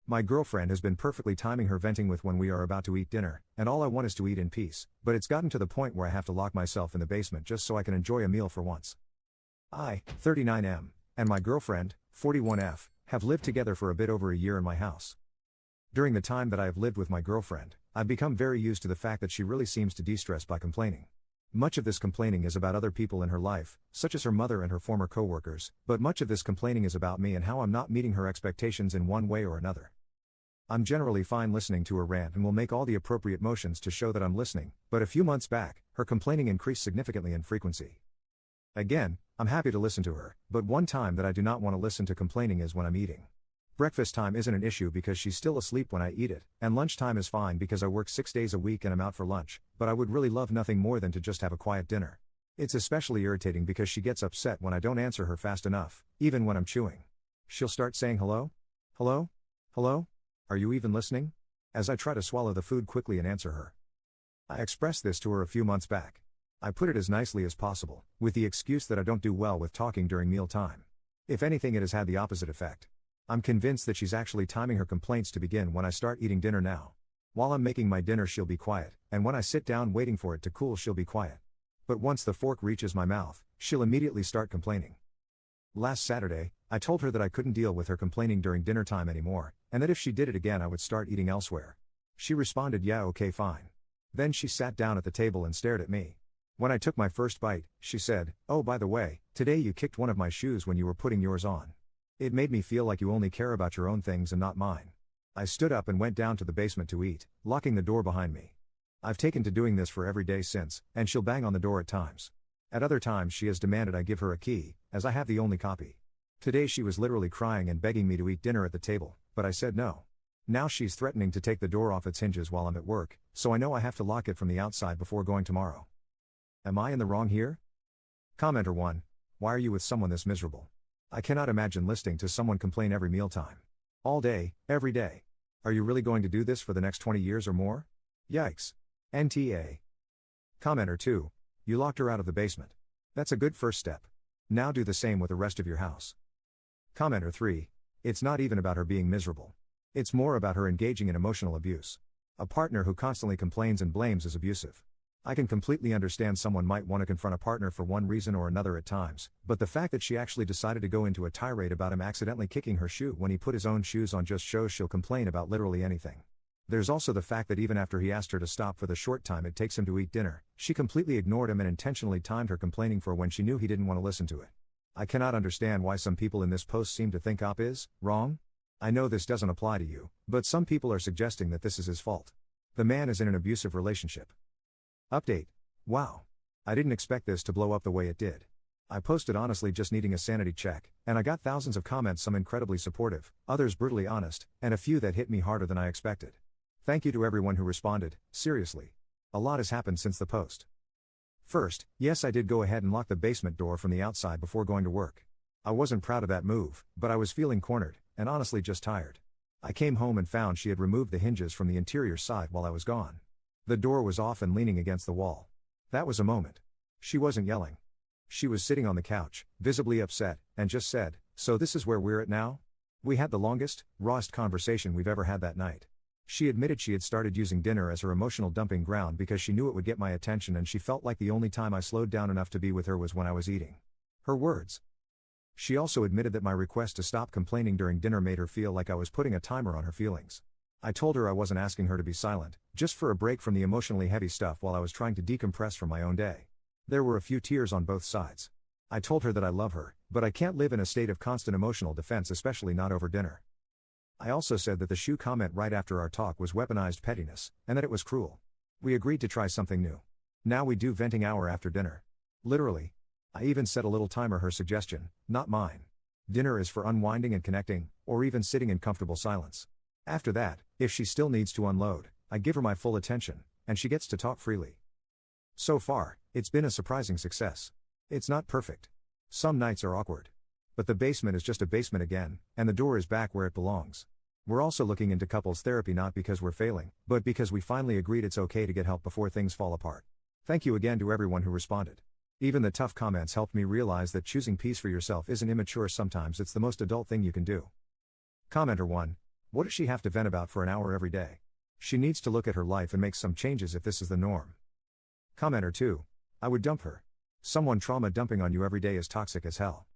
My girlfriend has been perfectly timing her venting with when we are about to eat dinner, and all I want is to eat in peace, but it's gotten to the point where I have to lock myself in the basement just so I can enjoy a meal for once. I, 39M, and my girlfriend, 41F, have lived together for a bit over a year in my house. During the time that I have lived with my girlfriend, I've become very used to the fact that she really seems to de-stress by complaining. Much of this complaining is about other people in her life, such as her mother and her former co-workers, but much of this complaining is about me and how I'm not meeting her expectations in one way or another. I'm generally fine listening to her rant and will make all the appropriate motions to show that I'm listening, but a few months back, her complaining increased significantly in frequency. Again, I'm happy to listen to her, but one time that I do not want to listen to complaining is when I'm eating. Breakfast time isn't an issue because she's still asleep when I eat it, and lunchtime is fine because I work 6 days a week and I'm out for lunch, but I would really love nothing more than to just have a quiet dinner. It's especially irritating because she gets upset when I don't answer her fast enough, even when I'm chewing. She'll start saying hello? Hello? Hello? Are you even listening? As I try to swallow the food quickly and answer her. I expressed this to her a few months back. I put it as nicely as possible, with the excuse that I don't do well with talking during meal time. If anything, it has had the opposite effect. I'm convinced that she's actually timing her complaints to begin when I start eating dinner now. While I'm making my dinner, she'll be quiet, and when I sit down waiting for it to cool, she'll be quiet. But once the fork reaches my mouth, she'll immediately start complaining. Last Saturday, I told her that I couldn't deal with her complaining during dinner time anymore, and that if she did it again I would start eating elsewhere. She responded, "Yeah, okay, fine." Then she sat down at the table and stared at me. When I took my first bite, she said, "Oh, by the way, today you kicked one of my shoes when you were putting yours on. It made me feel like you only care about your own things and not mine." I stood up and went down to the basement to eat, locking the door behind me. I've taken to doing this for every day since, and she'll bang on the door at times. At other times she has demanded I give her a key, as I have the only copy. Today she was literally crying and begging me to eat dinner at the table, but I said no. Now she's threatening to take the door off its hinges while I'm at work, so I know I have to lock it from the outside before going tomorrow. Am I in the wrong here? Commenter 1. Why are you with someone this miserable? I cannot imagine listening to someone complain every mealtime. All day, every day. Are you really going to do this for the next 20 years or more? Yikes. NTA. Commenter 2. You locked her out of the basement. That's a good first step. Now do the same with the rest of your house. Commenter 3. It's not even about her being miserable. It's more about her engaging in emotional abuse. A partner who constantly complains and blames is abusive. I can completely understand someone might want to confront a partner for one reason or another at times, but the fact that she actually decided to go into a tirade about him accidentally kicking her shoe when he put his own shoes on just shows she'll complain about literally anything. There's also the fact that even after he asked her to stop for the short time it takes him to eat dinner, she completely ignored him and intentionally timed her complaining for when she knew he didn't want to listen to it. I cannot understand why some people in this post seem to think Op is wrong. I know this doesn't apply to you, but some people are suggesting that this is his fault. The man is in an abusive relationship. Update. Wow. I didn't expect this to blow up the way it did. I posted honestly just needing a sanity check, and I got thousands of comments, some incredibly supportive, others brutally honest, and a few that hit me harder than I expected. Thank you to everyone who responded, seriously. A lot has happened since the post. First, yes, I did go ahead and lock the basement door from the outside before going to work. I wasn't proud of that move, but I was feeling cornered, and honestly just tired. I came home and found she had removed the hinges from the interior side while I was gone. The door was off and leaning against the wall. That was a moment. She wasn't yelling. She was sitting on the couch, visibly upset, and just said, "So this is where we're at now?" We had the longest, rawest conversation we've ever had that night. She admitted she had started using dinner as her emotional dumping ground because she knew it would get my attention, and she felt like the only time I slowed down enough to be with her was when I was eating. Her words. She also admitted that my request to stop complaining during dinner made her feel like I was putting a timer on her feelings. I told her I wasn't asking her to be silent, just for a break from the emotionally heavy stuff while I was trying to decompress from my own day. There were a few tears on both sides. I told her that I love her, but I can't live in a state of constant emotional defense, especially not over dinner. I also said that the shoe comment right after our talk was weaponized pettiness, and that it was cruel. We agreed to try something new. Now we do venting hour after dinner. Literally. I even set a little timer, her suggestion, not mine. Dinner is for unwinding and connecting, or even sitting in comfortable silence. After that, if she still needs to unload, I give her my full attention, and she gets to talk freely. So far, it's been a surprising success. It's not perfect. Some nights are awkward. But the basement is just a basement again, and the door is back where it belongs. We're also looking into couples therapy, not because we're failing, but because we finally agreed it's okay to get help before things fall apart. Thank you again to everyone who responded. Even the tough comments helped me realize that choosing peace for yourself isn't immature, sometimes it's the most adult thing you can do. Commenter 1. What does she have to vent about for an hour every day? She needs to look at her life and make some changes if this is the norm. Commenter 2. I would dump her. Someone trauma dumping on you every day is toxic as hell.